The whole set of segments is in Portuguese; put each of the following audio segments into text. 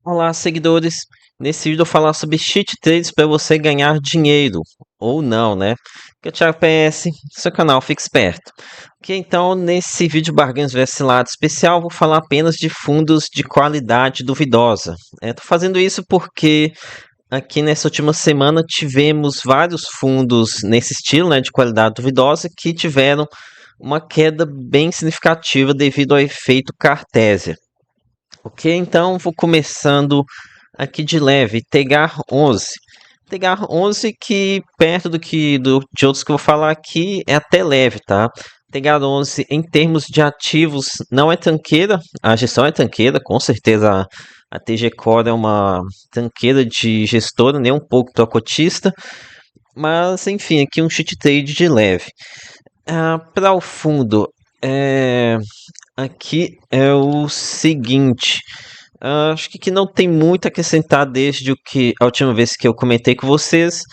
Olá, seguidores. Nesse vídeo eu vou falar sobre cheat trades para você ganhar dinheiro ou não, né? Aqui é o Thiago PS, seu canal, fique esperto. Ok, então nesse vídeo Barganhas vs Lado especial, eu vou falar apenas de fundos de qualidade duvidosa. Tô fazendo isso porque aqui nessa última semana tivemos vários fundos nesse estilo, né, de qualidade duvidosa, que tiveram uma queda bem significativa devido ao efeito Cartésia. Ok, então vou começando aqui de leve, Tegar 11. Tegar 11 que perto de outros que eu vou falar aqui é até leve, tá? Tegar 11 em termos de ativos não é tanqueira, a gestão é tanqueira, com certeza a TG Core é uma tanqueira de gestora, nem um pouco para cotista, mas enfim, aqui um cheat trade de leve. Para o fundo, é, aqui é o seguinte. Acho que não tem muito a acrescentar desde a última vez que eu comentei com vocês,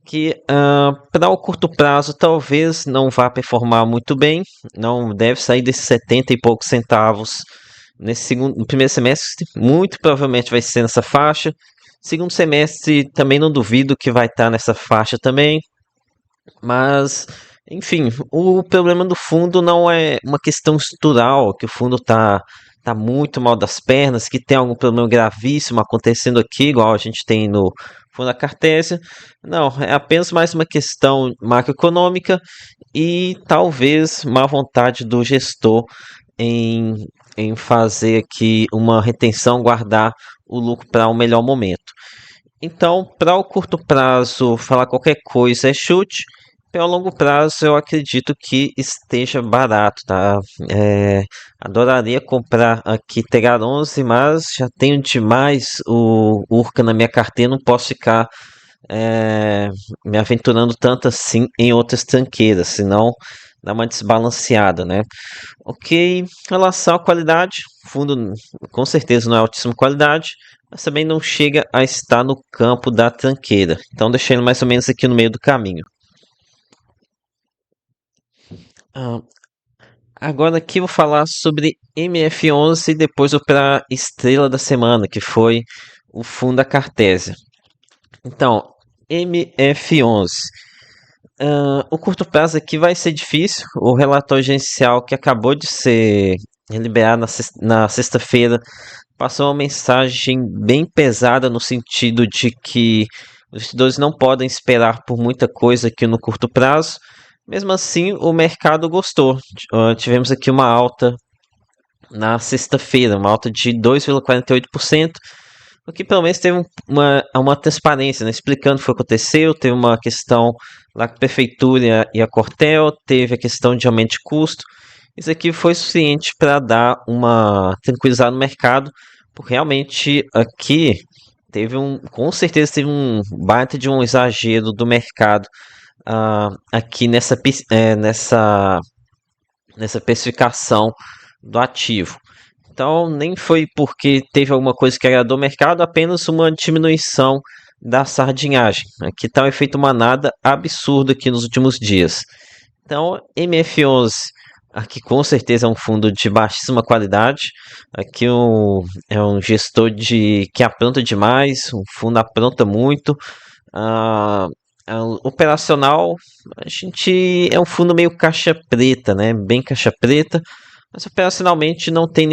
que para o curto prazo talvez não vá performar muito bem, não deve sair desses 70 e poucos centavos no primeiro semestre, muito provavelmente vai ser nessa faixa. Segundo semestre também não duvido que vai estar nessa faixa também, mas enfim, o problema do fundo não é uma questão estrutural, que o fundo tá muito mal das pernas, que tem algum problema gravíssimo acontecendo aqui, igual a gente tem no fundo da Cartésia. Não, é apenas mais uma questão macroeconômica e talvez má vontade do gestor em, em fazer aqui uma retenção, guardar o lucro para um melhor momento. Então, para o curto prazo, falar qualquer coisa é chute. Para o longo prazo, eu acredito que esteja barato, tá? É, adoraria comprar aqui Tegar 11, mas já tenho demais o Urca na minha carteira, não posso ficar me aventurando tanto assim em outras tranqueiras, senão dá uma desbalanceada, né? Ok, em relação à qualidade, o fundo com certeza não é altíssima qualidade, mas também não chega a estar no campo da tranqueira. Então deixei ele mais ou menos aqui no meio do caminho. Ah, agora aqui eu vou falar sobre MF11 e depois vou para estrela da semana, que foi o fundo da Cartésia. Então, MF11. O curto prazo aqui vai ser difícil. O relatório gerencial que acabou de ser liberado na sexta-feira passou uma mensagem bem pesada no sentido de que os investidores não podem esperar por muita coisa aqui no curto prazo. Mesmo assim, o mercado gostou. Tivemos aqui uma alta na sexta-feira, uma alta de 2,48%, o que pelo menos teve uma transparência, né, explicando o que aconteceu. Teve uma questão lá com a prefeitura e a Cortel, teve a questão de aumento de custo. Isso aqui foi suficiente para dar uma tranquilizada no mercado, porque realmente aqui com certeza teve um baita de um exagero do mercado aqui nessa precificação do ativo. Então, nem foi porque teve alguma coisa que agradou o mercado, apenas uma diminuição da sardinhagem. Aqui está um efeito manada absurdo aqui nos últimos dias. Então, MF11, aqui com certeza é um fundo de baixíssima qualidade. Aqui é um gestor que apronta demais, um fundo apronta muito. Ah, operacional, a gente é um fundo meio caixa preta, né? Bem caixa preta, mas operacionalmente não tem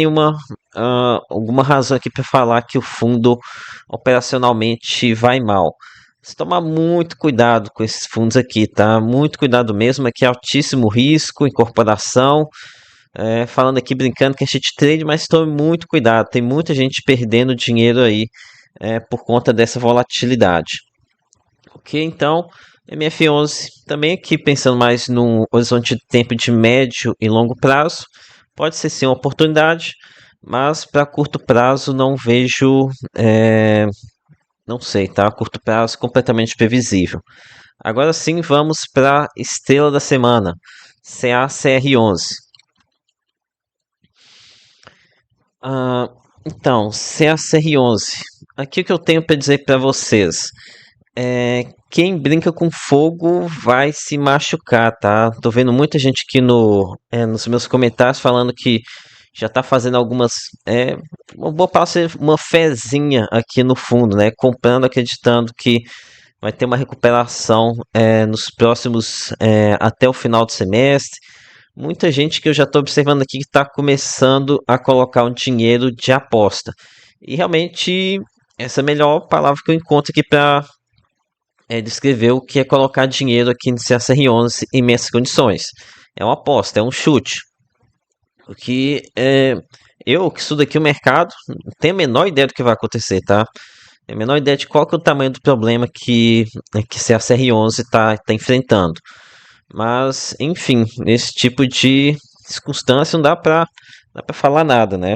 alguma razão aqui para falar que o fundo operacionalmente vai mal. Você tomar muito cuidado com esses fundos aqui, tá? Muito cuidado mesmo, aqui é altíssimo risco, incorporação. Falando aqui brincando que é cheat trade, mas tome muito cuidado. Tem muita gente perdendo dinheiro aí por conta dessa volatilidade. Ok, então MF11 também aqui pensando mais num horizonte de tempo de médio e longo prazo, pode ser sim uma oportunidade, mas para curto prazo não vejo, não sei, tá? Curto prazo completamente previsível. Agora sim, vamos para estrela da semana, CACR11. Ah, então, CACR11. Aqui o que eu tenho para dizer para vocês. Quem brinca com fogo vai se machucar, tá? Tô vendo muita gente aqui nos meus comentários falando que já está fazendo uma boa parte, uma fezinha aqui no fundo, né? Comprando, acreditando que vai ter uma recuperação nos próximos, até o final do semestre. Muita gente que eu já estou observando aqui que está começando a colocar um dinheiro de aposta. E realmente, essa é a melhor palavra que eu encontro aqui para descrever o que é colocar dinheiro aqui no CSR11 em minhas condições. É uma aposta, é um chute. O que eu que estudo aqui o mercado, não tenho a menor ideia do que vai acontecer, tá? Tenho a menor ideia de qual que é o tamanho do problema que CSR11 está enfrentando. Mas, enfim, nesse tipo de circunstância não dá para falar nada, né?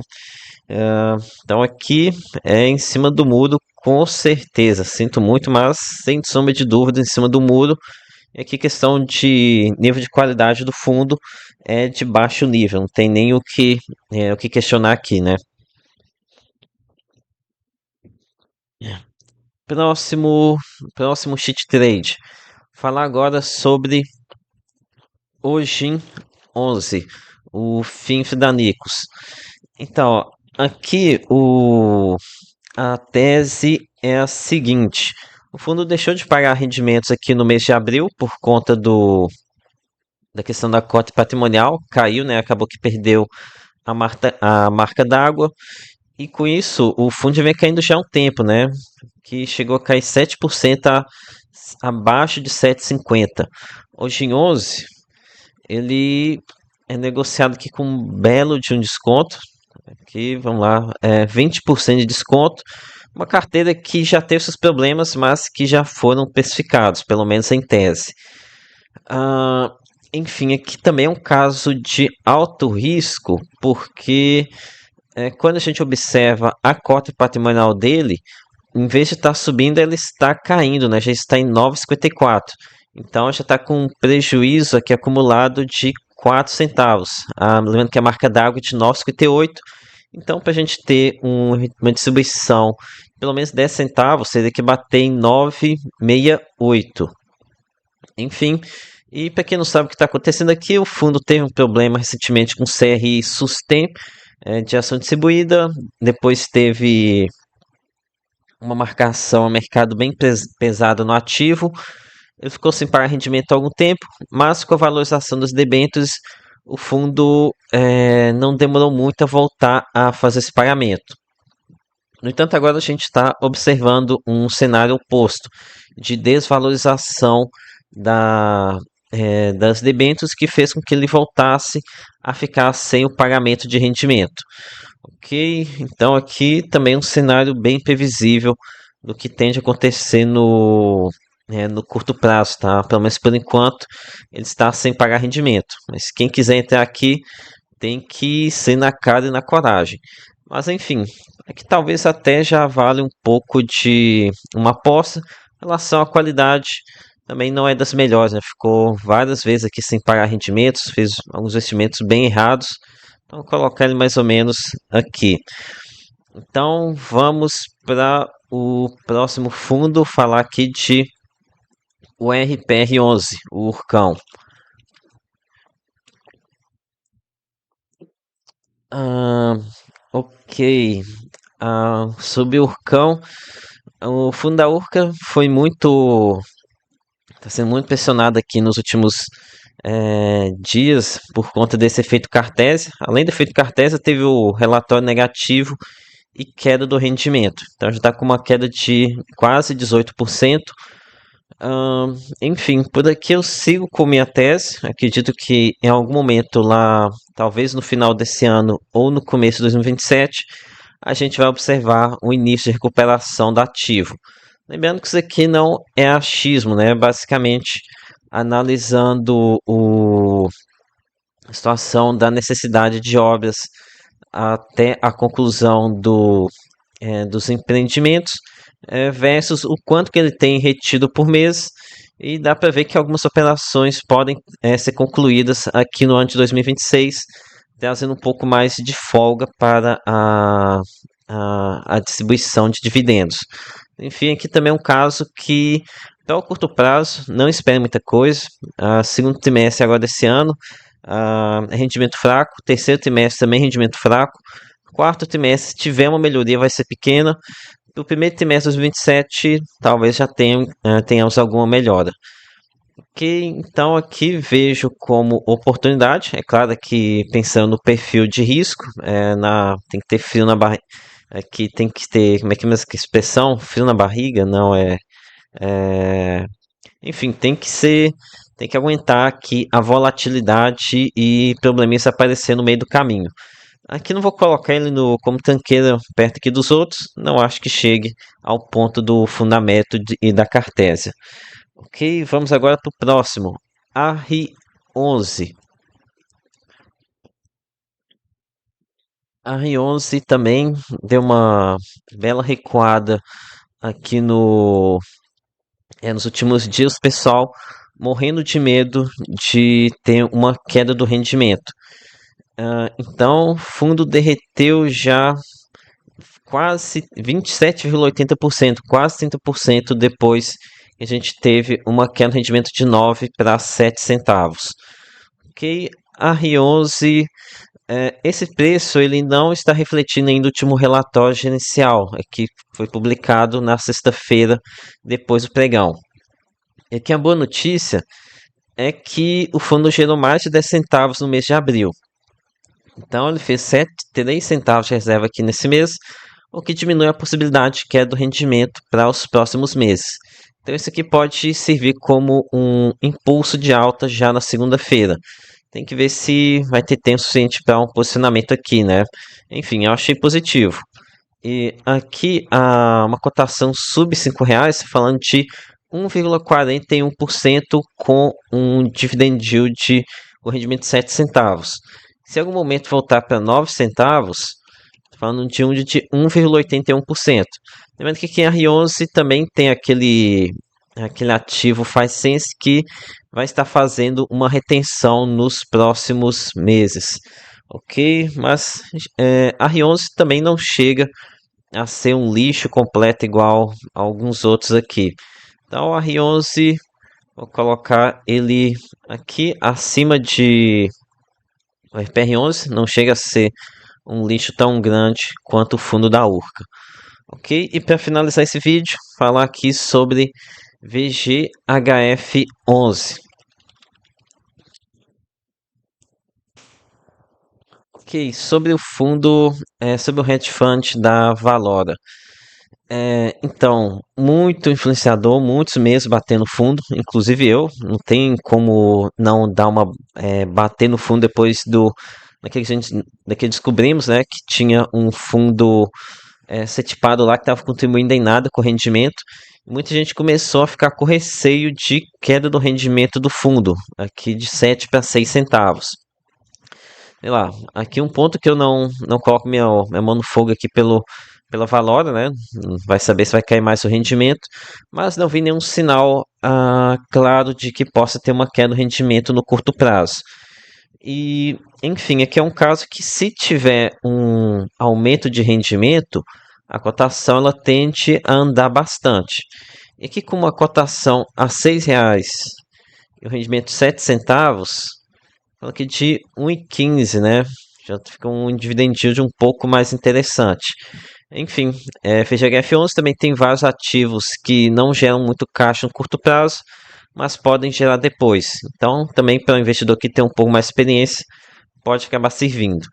Então aqui é em cima do muro, com certeza. Sinto muito, mas sem sombra de dúvida, em cima do muro. E aqui questão de nível de qualidade do fundo é de baixo nível, não tem nem o que questionar aqui, né? Próximo sheet trade. Falar agora sobre o GIM 11, o FINF da Nicos. Então, ó, aqui a tese é a seguinte: o fundo deixou de pagar rendimentos aqui no mês de abril por conta da questão da cota patrimonial, caiu, né? Acabou que perdeu a marca d'água, e com isso o fundo já vem caindo já há um tempo, né? Que chegou a cair 7% abaixo de 7,50. Hoje em 11, ele é negociado aqui com um belo de um desconto. Aqui, vamos lá, 20% de desconto. Uma carteira que já teve seus problemas, mas que já foram precificados, pelo menos em tese. Ah, enfim, aqui também é um caso de alto risco, porque quando a gente observa a cota patrimonial dele, em vez de estar subindo, ela está caindo, né? Já está em 9,54. Então já está com um prejuízo aqui acumulado de 4 centavos. Lembrando que a marca d'água é de 9,58. Então, para a gente ter uma distribuição pelo menos 10 centavos, seria que bater em 9,68. Enfim, e para quem não sabe o que está acontecendo aqui, o fundo teve um problema recentemente com o CRI Sustem, de ação distribuída. Depois teve uma marcação a mercado bem pesada no ativo. Ele ficou sem pagar rendimento há algum tempo, mas com a valorização dos debêntures, o fundo não demorou muito a voltar a fazer esse pagamento. No entanto, agora a gente está observando um cenário oposto, de desvalorização das debêntures, que fez com que ele voltasse a ficar sem o pagamento de rendimento. Ok, então aqui também um cenário bem previsível do que tende a acontecer no curto prazo, tá? Pelo menos por enquanto ele está sem pagar rendimento. Mas quem quiser entrar aqui tem que ser na cara e na coragem. Mas enfim, aqui talvez até já vale um pouco de uma aposta. Em relação à qualidade, também não é das melhores, né? Ficou várias vezes aqui sem pagar rendimentos, fez alguns investimentos bem errados. Então, vou colocar ele mais ou menos aqui. Então, vamos para o próximo fundo, falar aqui de o RPR11, o Urcão. Ok. Sobre o Urcão, o fundo da Urca foi muito. Está sendo muito pressionado aqui nos últimos dias por conta desse efeito Cartésia. Além do efeito Cartésia, teve o relatório negativo e queda do rendimento. Então já está com uma queda de quase 18%. Enfim, por aqui eu sigo com minha tese. Acredito que em algum momento lá, talvez no final desse ano ou no começo de 2027, a gente vai observar o início de recuperação do ativo. Lembrando que isso aqui não é achismo, né? Basicamente analisando a situação da necessidade de obras até a conclusão dos empreendimentos, versus o quanto que ele tem retido por mês, e dá para ver que algumas operações podem ser concluídas aqui no ano de 2026, trazendo um pouco mais de folga para a distribuição de dividendos. Enfim, aqui também é um caso que, para o curto prazo, não espere muita coisa. Segundo trimestre agora desse ano, rendimento fraco. Terceiro trimestre também rendimento fraco. Quarto trimestre, se tiver uma melhoria, vai ser pequena. No primeiro trimestre de 2027, talvez já tenhamos alguma melhora. Que então aqui vejo como oportunidade. É claro que pensando no perfil de risco, tem que ter frio na barriga. Aqui tem que ter, como é que é essa expressão? Frio na barriga? Não, é. Enfim, tem que aguentar aqui a volatilidade e probleminhas aparecer no meio do caminho. Aqui não vou colocar ele como tanqueira perto aqui dos outros, não acho que chegue ao ponto do fundamento e da cartésia. Ok, vamos agora para o próximo. AR11. AR11 também deu uma bela recuada aqui nos últimos dias, pessoal morrendo de medo de ter uma queda do rendimento. Então, o fundo derreteu já quase 27,80%, quase 30% depois que a gente teve uma queda no rendimento de 9 para 7 centavos. Ok, a R11, esse preço ele não está refletindo ainda o último relatório gerencial, que foi publicado na sexta-feira depois do pregão. E aqui a boa notícia é que o fundo gerou mais de 10 centavos no mês de abril. Então ele fez 3 centavos de reserva aqui nesse mês, o que diminui a possibilidade de queda do rendimento para os próximos meses. Então isso aqui pode servir como um impulso de alta já na segunda-feira. Tem que ver se vai ter tempo suficiente para um posicionamento aqui, né? Enfim, eu achei positivo. E aqui uma cotação sub R$ 5, falando de 1,41% com um dividend yield com rendimento de 7 centavos. Se em algum momento voltar para 9 centavos, falando de um de 1,81%. Lembrando que aqui em R11 também tem aquele ativo faz sense que vai estar fazendo uma retenção nos próximos meses. Ok, mas R11 também não chega a ser um lixo completo igual a alguns outros aqui. Então, o R11, vou colocar ele aqui acima de. O RPR11 não chega a ser um lixo tão grande quanto o fundo da Urca. Ok? E para finalizar esse vídeo, falar aqui sobre VGHF11. Ok, sobre o fundo, sobre o hedge fund da Valora. Então, muito influenciador, muitos meses batendo fundo, inclusive eu, não tem como não dar uma bater no fundo depois daquele descobrimos, né, que tinha um fundo setipado lá que estava contribuindo em nada com o rendimento. Muita gente começou a ficar com receio de queda do rendimento do fundo, aqui de 7 para 6 centavos. Sei lá, aqui um ponto que eu não coloco minha mão no fogo aqui pela Valora, né? Vai saber se vai cair mais o rendimento, mas não vi nenhum sinal claro de que possa ter uma queda do rendimento no curto prazo. E, enfim, aqui é um caso que se tiver um aumento de rendimento, a cotação ela tende a andar bastante. E aqui com uma cotação a R$ 6 e o rendimento 7 centavos, fala aqui de 1,15, né? Já fica um dividend yield um pouco mais interessante. Enfim, FGHF11 também tem vários ativos que não geram muito caixa no curto prazo, mas podem gerar depois. Então, também para o investidor que tem um pouco mais de experiência, pode acabar servindo.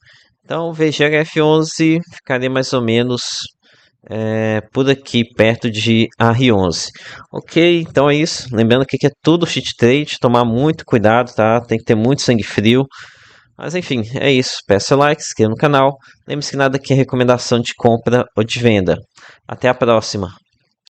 Então, o VGHF11 ficaria mais ou menos por aqui, perto de R11. Ok, então é isso. Lembrando que aqui é tudo cheat trade, tomar muito cuidado, tá? Tem que ter muito sangue frio. Mas enfim, é isso. Peça like, se inscreva no canal. Lembre-se que nada aqui é recomendação de compra ou de venda. Até a próxima.